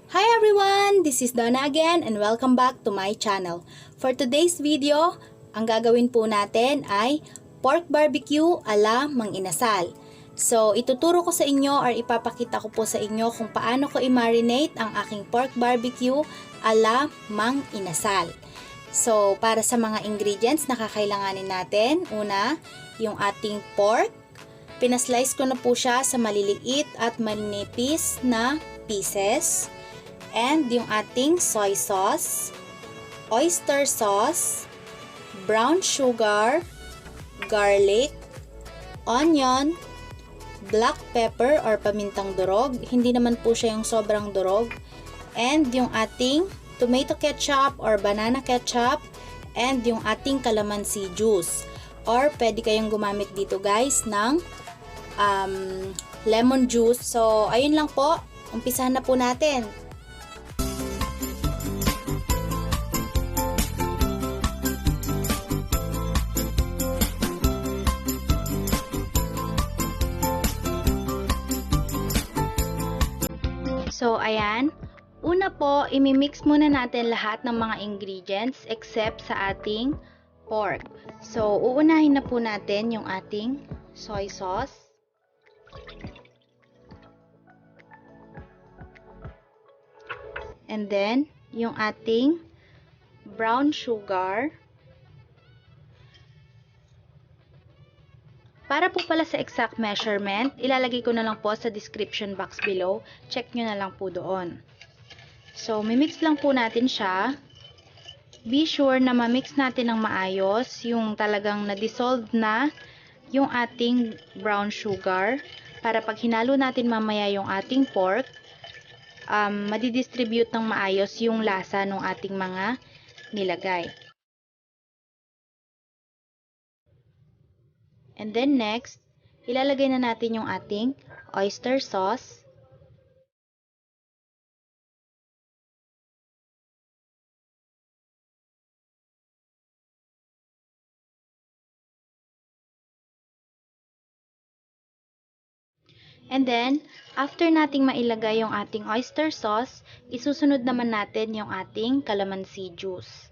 Hi everyone! This is Donna again and welcome back to my channel. For today's video, ang gagawin po natin ay pork barbecue ala Mang Inasal. So, ituturo ko sa inyo or ipapakita ko po sa inyo kung paano ko i-marinate ang aking pork barbecue ala Mang Inasal. So, para sa mga ingredients na kakailanganin natin, una, yung ating pork. Pinaslice ko na po siya sa maliliit at manipis na pieces. And yung ating soy sauce, oyster sauce, brown sugar, garlic, onion, black pepper or pamintang durog. Hindi naman po siya yung sobrang durog. And yung ating tomato ketchup or banana ketchup. And yung ating calamansi juice. Or pwede kayong gumamit dito guys ng lemon juice. So, ayun lang po. Umpisahan na po natin. So, ayan. Una po, imimix muna natin lahat ng mga ingredients except sa ating pork. So, uunahin na po natin yung ating soy sauce. And then, yung ating brown sugar. Para po pala sa exact measurement, ilalagay ko na lang po sa description box below. Check nyo na lang po doon. So, mimix lang po natin siya. Be sure na mamix natin ng maayos, yung talagang na-dissolve na yung ating brown sugar. Para pag hinalo natin mamaya yung ating pork, madidistribute ng maayos yung lasa ng ating mga nilagay. And then next, ilalagay na natin yung ating oyster sauce. And then, after nating mailagay yung ating oyster sauce, isusunod naman natin yung ating calamansi juice.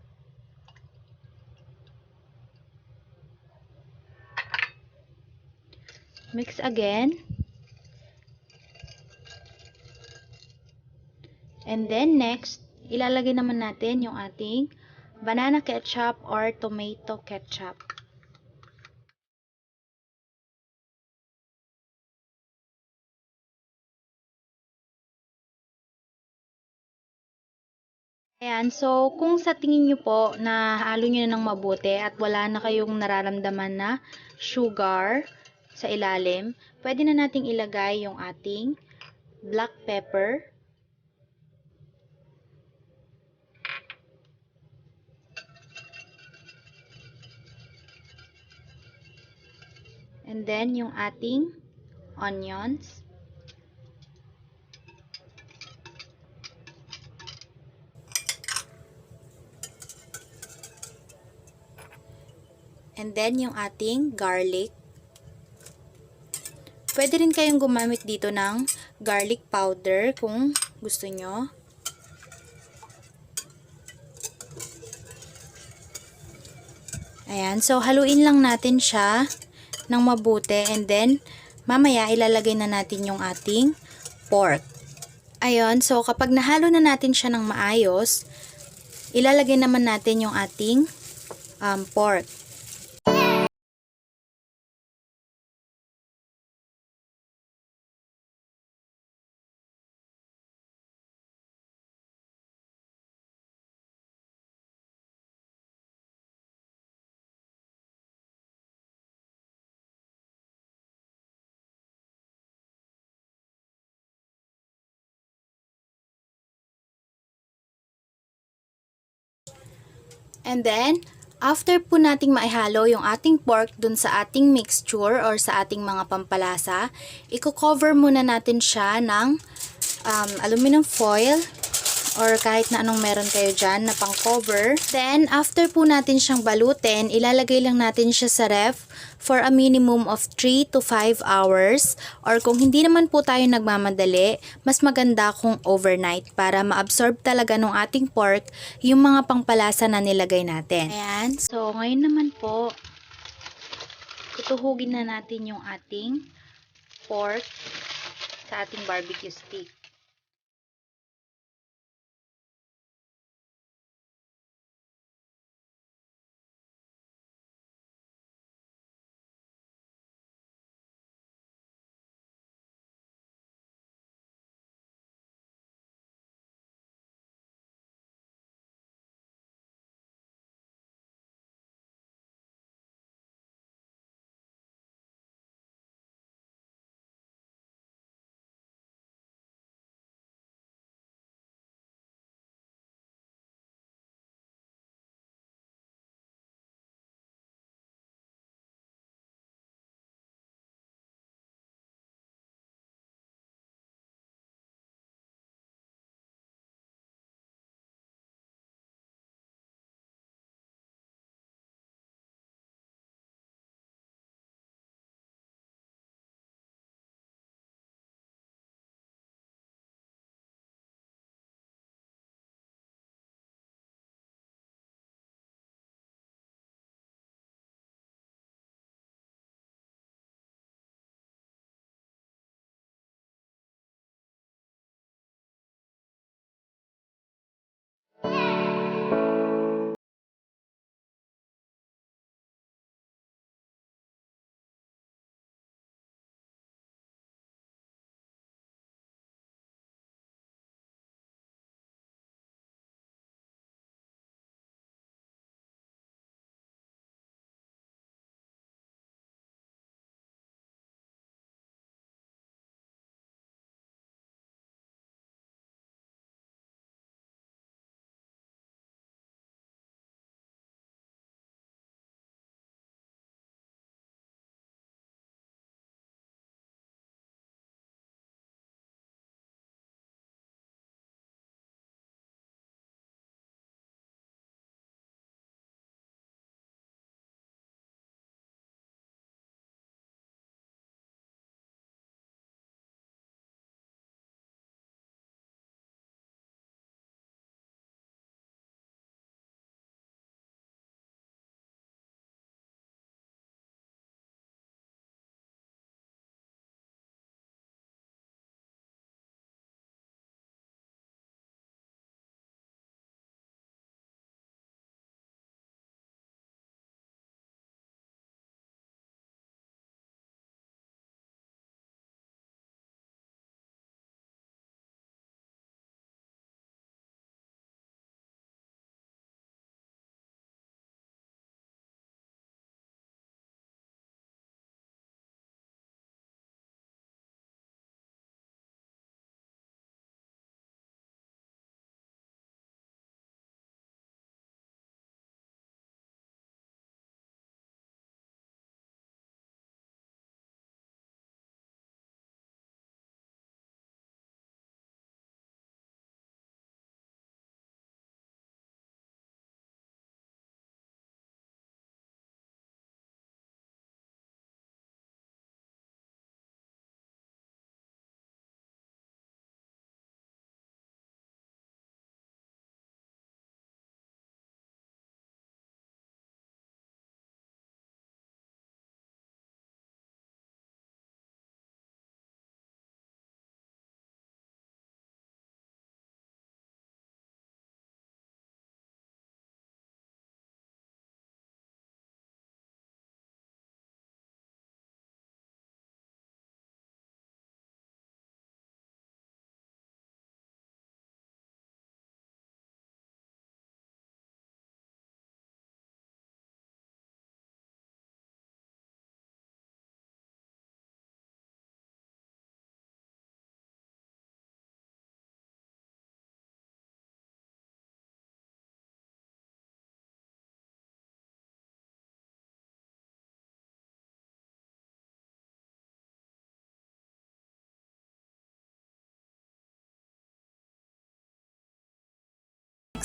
Mix again. And then next, ilalagay naman natin yung ating banana ketchup or tomato ketchup. Ayan, so kung sa tingin nyo po na halo nyo na ng mabuti at wala na kayong nararamdaman na sugar sa ilalim, pwede na nating ilagay yung ating black pepper. And then yung ating onions. And then yung ating garlic. Pwede rin kayong gumamit dito ng garlic powder kung gusto nyo. Ayan, so haluin lang natin siya ng mabuti and then mamaya ilalagay na natin yung ating pork. Ayun, so kapag nahalo na natin siya ng maayos, ilalagay naman natin yung ating pork. And then, after po nating maihalo yung ating pork dun sa ating mixture or sa ating mga pampalasa, i-cover muna natin siya ng aluminum foil or kahit na anong meron kayo dyan na pang cover. Then, after po natin siyang balutin, ilalagay lang natin siya sa ref for a minimum of 3 to 5 hours. Or kung hindi naman po tayo nagmamadali, mas maganda kung overnight para ma-absorb talaga ng ating pork yung mga pangpalasa na nilagay natin. Ayan, so ngayon naman po, tutuhugin na natin yung ating pork sa ating barbecue stick.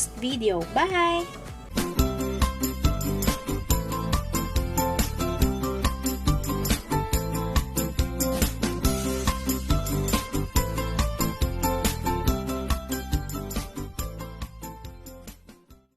next video. Bye!